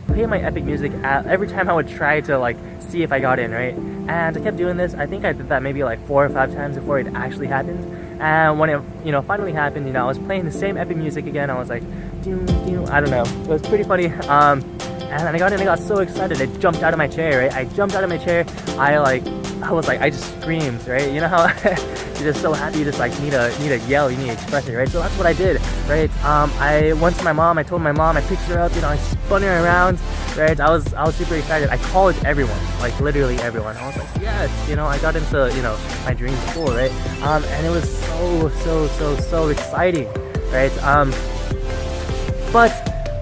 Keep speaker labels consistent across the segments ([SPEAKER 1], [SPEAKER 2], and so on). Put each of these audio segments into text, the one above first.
[SPEAKER 1] play my epic music every time I would try to like see if I got in, right? And I kept doing this. I think I did that maybe like 4 or 5 times before it actually happened. And when it, finally happened, I was playing the same epic music again. I was like, I don't know. It was pretty funny. And then I got in, I got so excited. I jumped out of my chair, right? I jumped out of my chair. I just screamed, right? You know how you're just so happy, you just like need to yell, you need to express it, right? So that's what I did, right? I went to my mom, I told my mom, I picked her up, I spun her around, right? I was super excited. I called everyone, like literally everyone. I was like, yes, I got into, my dream school, right? And it was so exciting, right? But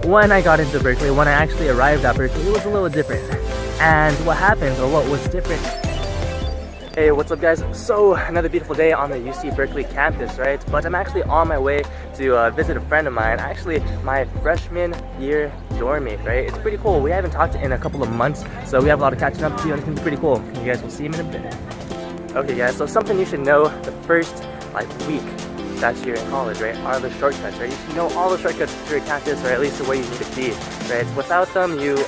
[SPEAKER 1] when I got into Berkeley, when I actually arrived at Berkeley, it was a little different. And what happened, or what was different. Hey, what's up guys? So another beautiful day on the UC Berkeley campus, right? But I'm actually on my way to visit a friend of mine, actually my freshman year dormmate, right? It's pretty cool. We haven't talked in a couple of months, so we have a lot of catching up to do, and it's gonna be pretty cool. You guys will see him in a bit. Okay guys, so something you should know the first week that you're in college, right, are the shortcuts, right? You should know all the shortcuts to your campus, or at least the way you need to be, right? Without them, you're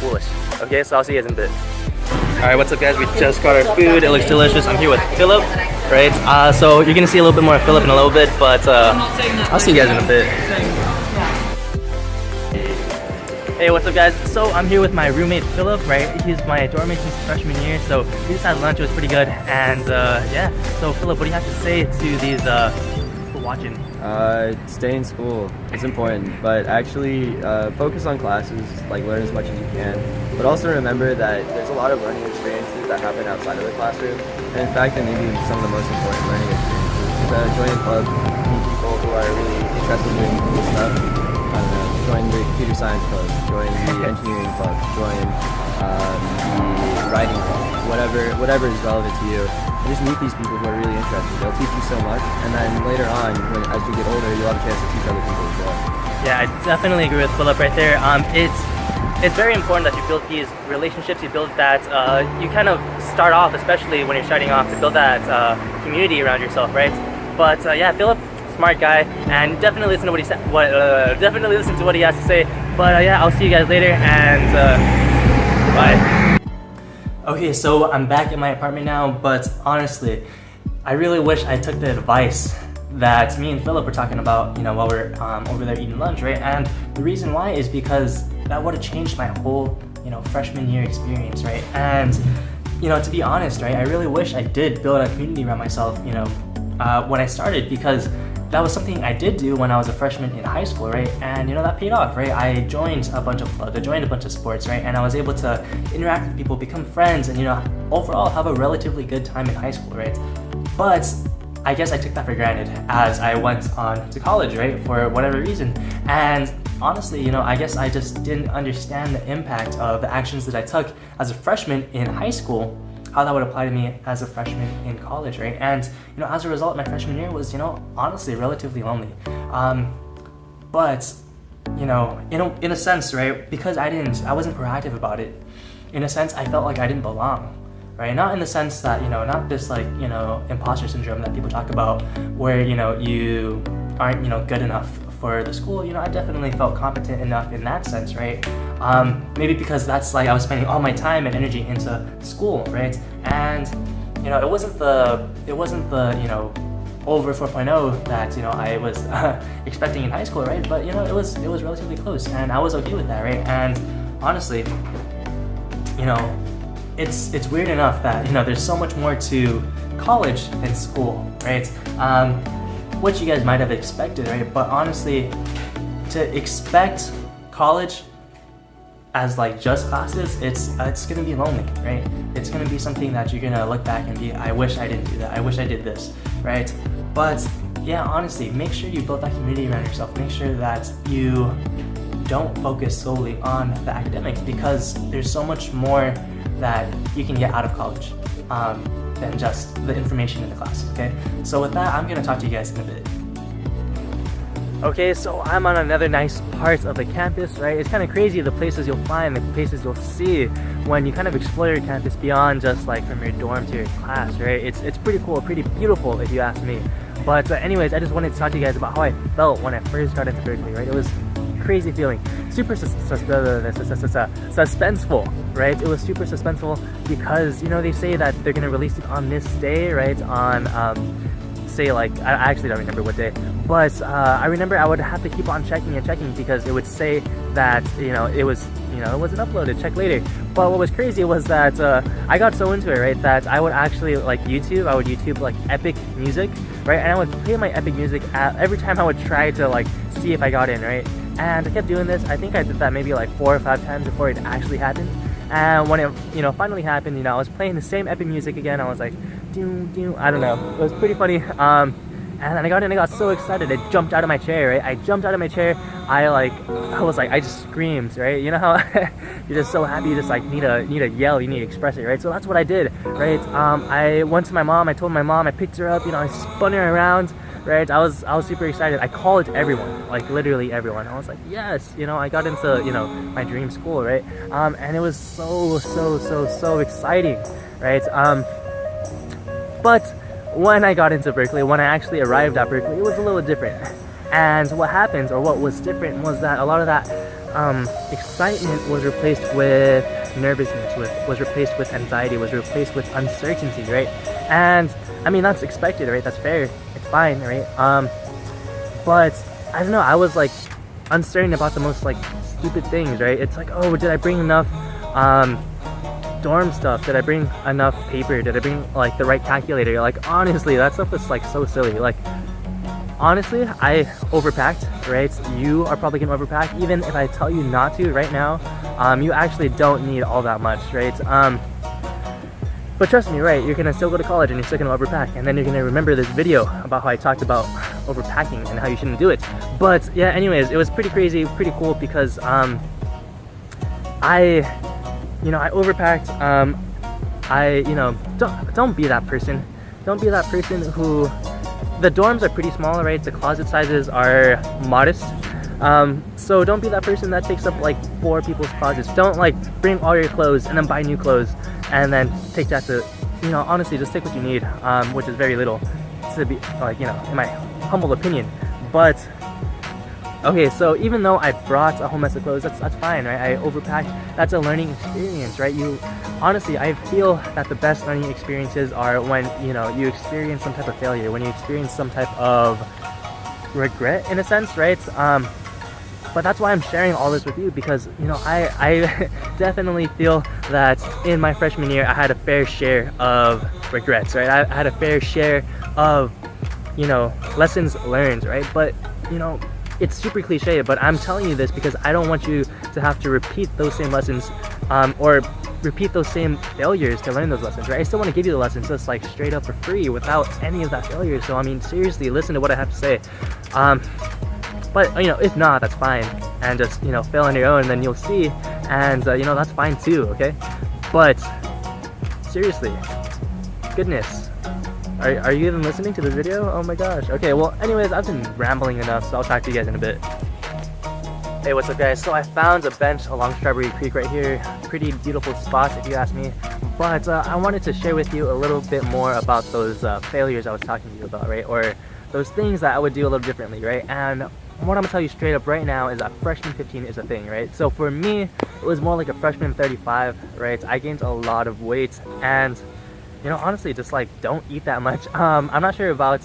[SPEAKER 1] foolish. Okay, so I'll see you guys in a bit. Alright, what's up guys? We just got our food. It looks delicious. I'm here with Philip, right? So you're gonna see a little bit more of Philip in a little bit, but I'll see you guys in a bit. Hey, what's up guys? So I'm here with my roommate Philip, right? He's my dorm mate since freshman year, so we just had lunch. It was pretty good, and yeah. So Philip, what do you have to say to these people watching?
[SPEAKER 2] Stay in school. It's important, but actually focus on classes, like learn as much as you can. But also remember that there's a lot of learning experiences that happen outside of the classroom, and in fact, they may be some of the most important learning experiences. Join a club, meet people who are really interested in doing cool stuff. I don't know, join the computer science club, join the engineering club, join the writing club, whatever is relevant to you. And just meet these people who are really interested. They'll teach you so much, and then later on, as you get older, you'll have a chance to teach other people as well.
[SPEAKER 1] Yeah, I definitely agree with Philip right there. It's very important that you build these relationships, you build that, you kind of start off, especially when you're starting off, to build that community around yourself, right? But yeah, Philip, smart guy, and definitely listen to what he said. Definitely listen to what he has to say. But yeah, I'll see you guys later, and bye. Okay, so I'm back in my apartment now, but honestly, I really wish I took the advice that me and Philip were talking about, while we're over there eating lunch, right? And the reason why is because that would have changed my whole, freshman year experience, right? And, to be honest, right, I really wish I did build a community around myself, when I started, because that was something I did do when I was a freshman in high school, right? And that paid off, right? I joined a bunch of clubs, I joined a bunch of sports, right? And I was able to interact with people, become friends, and overall have a relatively good time in high school, right? But I guess I took that for granted as I went on to college, right? For whatever reason. And honestly, I guess I just didn't understand the impact of the actions that I took as a freshman in high school, how that would apply to me as a freshman in college, right? And as a result, my freshman year was, honestly relatively lonely. But in a sense, right, because I wasn't proactive about it. In a sense, I felt like I didn't belong, right? Not in the sense that not this imposter syndrome that people talk about, where you aren't good enough for the school. I definitely felt competent enough in that sense, right? Maybe because that's I was spending all my time and energy into school, right? And it wasn't the over 4.0 that I was expecting in high school, right? But it was relatively close, and I was okay with that, right? And honestly, it's weird enough that there's so much more to college than school, right? Which you guys might have expected, right? But honestly, to expect college as just classes, it's gonna be lonely, right? It's gonna be something that you're gonna look back and be, I wish I didn't do that, I wish I did this, right? But yeah, honestly, make sure you build that community around yourself. Make sure that you don't focus solely on the academics, because there's so much more that you can get out of college than just the information in the class, okay? So with that, I'm gonna talk to you guys in a bit. Okay, so I'm on another nice part of the campus, right? It's kind of crazy the places you'll find, the places you'll see when you kind of explore your campus beyond just from your dorm to your class, right? It's pretty cool, pretty beautiful if you ask me. But anyways, I just wanted to talk to you guys about how I felt when I first got into Berkeley, right? It was crazy feeling. Super suspenseful, right? It was super suspenseful because, you know, they say that they're gonna release it on this day, right? On say like, I actually don't remember what day, but I remember I would have to keep on checking and checking because it would say that, you know, it wasn't uploaded, check later. But what was crazy was that I got so into it, right, that I would actually like I would YouTube like epic music, right, and I would play my epic music every time I would try to like see if I got in, right, and I kept doing this. I think I did that maybe like 4 or 5 times before it actually happened. And when it, you know, finally happened, you know, I was playing the same epic music again. I was like, I don't know, it was pretty funny. And then I got in, I got so excited, I jumped out of my chair, right? I jumped out of my chair, I just screamed, right? You know how you're just so happy, you just like need to yell, you need to express it, right? So that's what I did, right? I went to my mom, I told my mom, I picked her up, you know, I spun her around, right? I was super excited. I called everyone, like literally everyone. I was like, yes, you know, I got into, you know, my dream school, right? And it was so exciting, right? But when I got into Berkeley, when I actually arrived at Berkeley, it was a little different. And what happened, or what was different, was that a lot of that excitement was replaced with nervousness, was replaced with anxiety, was replaced with uncertainty, right? And I mean, that's expected, right? That's fair. It's fine, right? But I don't know, I was like uncertain about the most like stupid things, right? It's like, oh, did I bring enough dorm stuff? Did I bring enough paper? Did I bring like the right calculator? Like honestly, that stuff is like so silly. Like honestly, I overpacked, right? You are probably gonna overpack. Even if I tell you not to right now, you actually don't need all that much, right? But trust me, right, you're gonna still go to college and you're still gonna overpack, and then you're gonna remember this video about how I talked about overpacking and how you shouldn't do it. But yeah, anyways, it was pretty crazy, pretty cool because I overpacked. Don't be that person. Don't be that person who, the dorms are pretty small, right? The closet sizes are modest. So don't be that person that takes up like 4 people's closets. Don't like bring all your clothes and then buy new clothes and then take that to, you know, honestly just take what you need, which is very little, to be like, you know, in my humble opinion. But okay, so even though I brought a whole mess of clothes, that's fine, right? I overpacked. That's a learning experience, right? Honestly, I feel that the best learning experiences are when, you know, you experience some type of failure, when you experience some type of regret in a sense, right? But that's why I'm sharing all this with you, because, you know, I definitely feel that in my freshman year I had a fair share of regrets, right? I had a fair share of, you know, lessons learned, right? But, you know, it's super cliche, but I'm telling you this because I don't want you to have to repeat those same lessons, or repeat those same failures to learn those lessons, right? I still want to give you the lessons just like straight up for free without any of that failure. So I mean, seriously, listen to what I have to say. But you know, if not, that's fine, and just, you know, fail on your own, and then you'll see, and you know, that's fine too, okay? But seriously, goodness, are you even listening to this video? Oh my gosh. Okay, well, anyways, I've been rambling enough, so I'll talk to you guys in a bit. Hey, what's up guys? So I found a bench along Strawberry Creek right here. Pretty beautiful spot if you ask me. But I wanted to share with you a little bit more about those failures I was talking to you about, right? Or those things that I would do a little differently, right? And what I'm gonna tell you straight up right now is that freshman 15 is a thing, right? So for me, it was more like a freshman 35, right? I gained a lot of weight, and you know, honestly, just like don't eat that much. I'm not sure about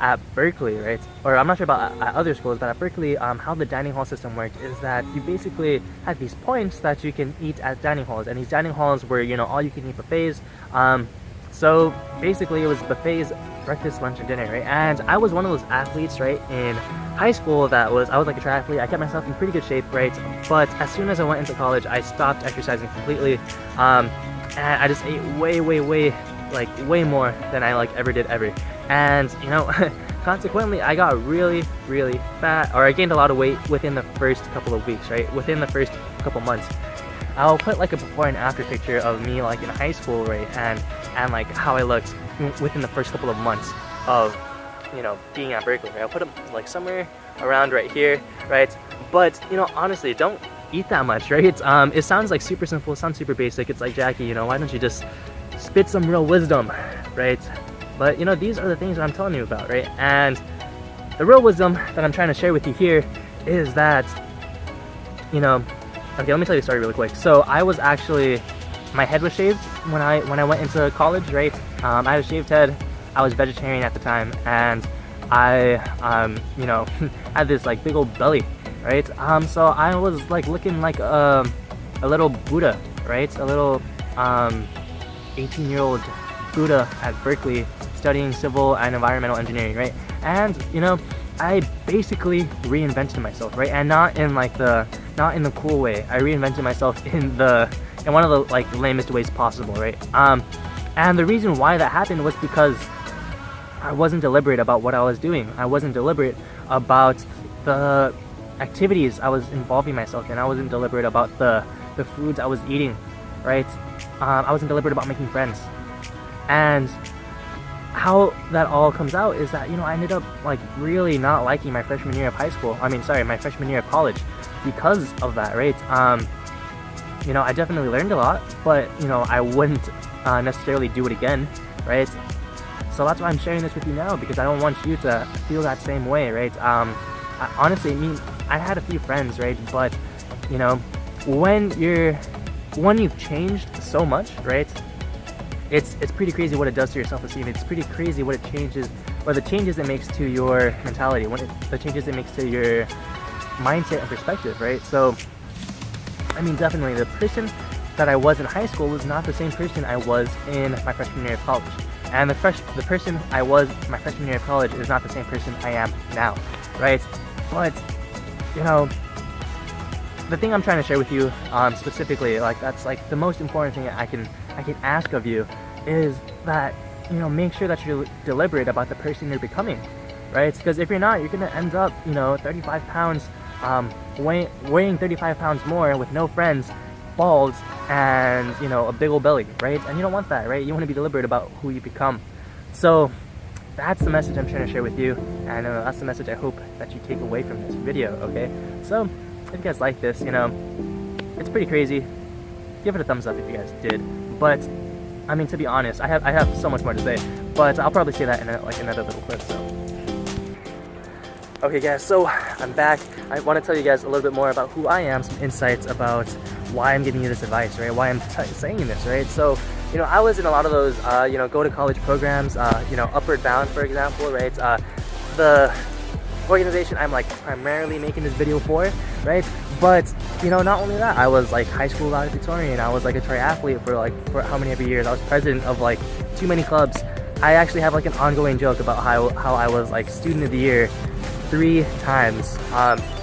[SPEAKER 1] at Berkeley, right? Or I'm not sure about at other schools, but at Berkeley, how the dining hall system worked is that you basically had these points that you can eat at dining halls, and these dining halls were, you know, all you can eat buffets. So basically it was buffets, breakfast, lunch, and dinner, right? And I was one of those athletes, right, in high school I was like a triathlete. I kept myself in pretty good shape, right? But as soon as I went into college, I stopped exercising completely, and I just ate way more than I like ever did ever. And you know, consequently, I got really fat, or I gained a lot of weight within the first couple of weeks, right? Within the first couple months. I'll put like a before and after picture of me like in high school, right? And like how I looked within the first couple of months of, you know, being at Berkeley, right? I'll put them like somewhere around right here, right? But you know, honestly, don't eat that much, right? It sounds like super simple, it sounds super basic. It's like, Jackie, you know, why don't you just spit some real wisdom, right? But you know, these are the things that I'm telling you about, right? And the real wisdom that I'm trying to share with you here is that you know, okay, let me tell you a story really quick. So I was actually, my head was shaved when I went into college, right? I had a shaved head. I was vegetarian at the time, and I, you know, had this like big old belly, right? So I was like looking like a little Buddha, right? A little 18-year-old Buddha at Berkeley studying civil and environmental engineering, right? And you know, I basically reinvented myself, right? And not in the cool way. I reinvented myself in one of the like lamest ways possible, right? And the reason why that happened was because I wasn't deliberate about what I was doing. I wasn't deliberate about the activities I was involving myself in. I wasn't deliberate about the foods I was eating, right? I wasn't deliberate about making friends. And how that all comes out is that, you know, I ended up like really not liking my freshman year of high school. My freshman year of college because of that, right? You know, I definitely learned a lot, but you know, I wouldn't necessarily do it again, right? So that's why I'm sharing this with you now, because I don't want you to feel that same way, right? Honestly, I had a few friends, right? But you know, when you've changed so much, right? It's pretty crazy what it does to your self-esteem. It's pretty crazy what it changes, or the changes it makes to your mentality, the changes it makes to your mindset and perspective, right? So, I mean, definitely the person that I was in high school was not the same person I was in my freshman year of college. And the person I was my freshman year of college is not the same person I am now, right? But, you know, the thing I'm trying to share with you specifically, like that's like the most important thing I can ask of you is that, you know, make sure that you're deliberate about the person you're becoming, right? Because if you're not, you're gonna end up, you know, 35 pounds, weighing 35 pounds more with no friends, bald, and you know, a big old belly, right? And you don't want that, right? You want to be deliberate about who you become. So that's the message I'm trying to share with you, and that's the message I hope that you take away from this video. Okay, so if you guys like this, you know, it's pretty crazy, give it a thumbs up if you guys did. But I mean, to be honest, I have so much more to say, but I'll probably say that in another little clip. So okay guys, so I'm back. I want to tell you guys a little bit more about who I am, some insights about why I'm giving you this advice, right? Why I'm saying this, right? So, you know, I was in a lot of those, you know, go to college programs, you know, Upward Bound, for example, right? The organization I'm like primarily making this video for, right? But, you know, not only that, I was like high school valedictorian. I was like a triathlete for how many ever years. I was president of like too many clubs. I actually have like an ongoing joke about how I was like student of the year 3 times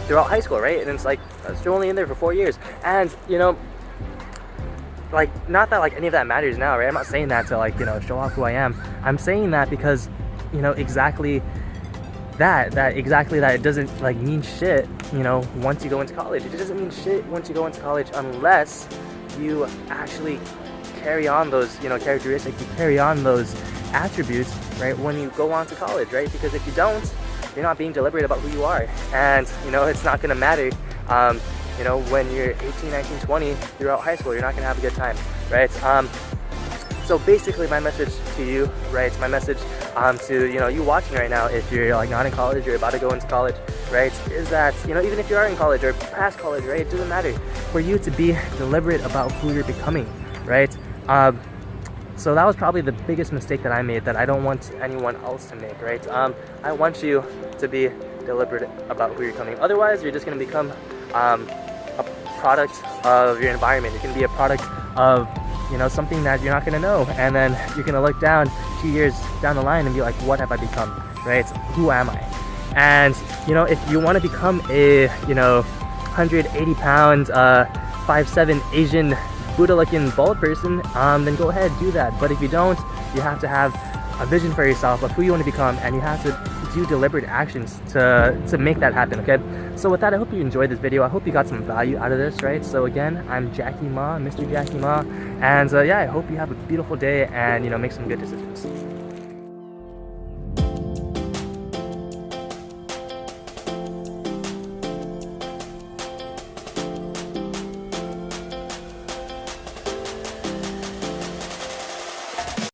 [SPEAKER 1] throughout high school, right? And it's like I was only in there for 4 years, and you know, like, not that like any of that matters now, right? I'm not saying that to like, you know, show off who I am. I'm saying that because, you know, exactly that it doesn't like mean shit, you know, once you go into college. It doesn't mean shit once you go into college unless you actually carry on those, you know, characteristics, you carry on those attributes, right, when you go on to college, right? Because if you don't, you're not being deliberate about who you are, and you know, it's not gonna matter, you know, when you're 18, 19, 20 throughout high school. You're not gonna have a good time, right? So basically my message to you, right, my message to, you know, you watching right now, if you're like not in college, you're about to go into college, right, is that, you know, even if you are in college or past college, right, it doesn't matter for you to be deliberate about who you're becoming, right? So that was probably the biggest mistake that I made, that I don't want anyone else to make, right? I want you to be deliberate about who you're becoming. Otherwise, you're just going to become a product of your environment. You're going to be a product of, you know, something that you're not going to know. And then you're going to look down 2 years down the line and be like, what have I become, right? Who am I? And, you know, if you want to become a, you know, 180 pound, 5'7" Asian Buddha-looking bald person, then go ahead, do that. But if you don't, you have to have a vision for yourself of who you want to become, and you have to do deliberate actions to make that happen, okay? So with that, I hope you enjoyed this video. I hope you got some value out of this, right? So again, I'm Jackie Ma, Mr. Jackie Ma, and yeah, I hope you have a beautiful day and, you know, make some good decisions.